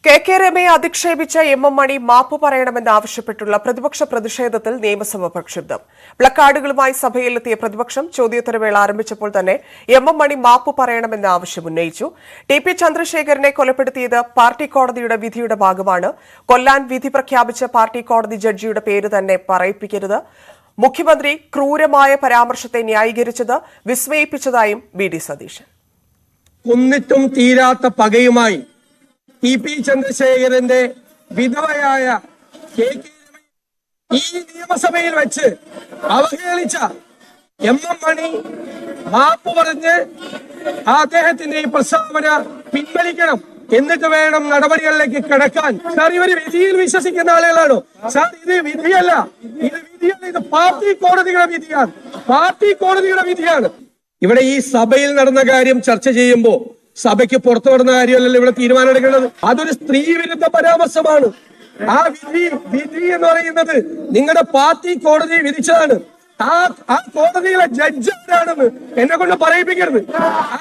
K രമയെ അധിക്ഷേപിച്ച M മണി മാപ്പ് പറയണമെന്നാവശ്യപ്പെട്ടുള്ള പ്രതിപക്ഷ പ്രതിഷേധത്തിൽ നിയമസഭ പ്രക്ഷുബ്ധം. പ്ലക്കാർഡുകളുമായി സഭയിലെത്തിയ പ്രതിപക്ഷം ചോദ്യോത്തരവേള ആരംഭിച്ചപ്പോൾ തന്നെ എം മണി മാപ്പ് പറയണമെന്ന ആവശ്യം ഉന്നയിച്ചു. ടി ചന്ദ്രശേഖരനെ കൊലപ്പെടുത്തിയത് പാർട്ടി കോടതിയുടെ വിധിയുടെ ഭാഗമാണ്. കൊല്ലാൻ വിധി പ്രഖ്യാപിച്ച പാർട്ടി കോടതി ജഡ്ജിയുടെ പേര് തന്നെ പറയിപ്പിക്കരുത്. മുഖ്യമന്ത്രി ക്രൂരമായ പരാമർശത്തെ ന്യായീകരിച്ചത് വിസ്മയിപ്പിച്ചതായും വി.ഡി. സതീശൻ. കൊന്നിട്ടും തീരാത്ത പകയുമായി ടി ചന്ദ്രശേഖരന്റെ വിധവയായ കെ ഈ നിയമസഭയിൽ വെച്ച് അവഹേളിച്ച എം മണി മാപ്പ് പറഞ്ഞ് അദ്ദേഹത്തിന്റെ ഈ പ്രസ്താവന പിൻവലിക്കണം. എന്നിട്ട് വേണം നടപടികളിലേക്ക് കിടക്കാൻ. സാർ, ഇവര് വിധിയിൽ വിശ്വസിക്കുന്ന ആളുകളാണോ? സാർ, ഇത് വിധിയല്ല, ഇത് പാർട്ടി കോടതിയുടെ വിധിയാണ്. പാർട്ടി കോടതിയുടെ വിധിയാണ്. ഇവിടെ ഈ സഭയിൽ നടന്ന കാര്യം ചർച്ച ചെയ്യുമ്പോ സഭയ്ക്ക് പുറത്തു നടന്ന കാര്യമല്ലല്ലോ ഇവിടെ തീരുമാനം എടുക്കേണ്ടത്. അതൊരു സ്ത്രീ വിരുദ്ധ പരാമർശമാണ്. ആ വിധി എന്ന് പറയുന്നത് നിങ്ങളുടെ പാർട്ടി കോടതി വിധിച്ചതാണ്. ആ കോടതിയിലെ ജഡ്ജ് ആരാണെന്ന് എന്നെ കൊണ്ട് പറയിപ്പിക്കരുത്. ആ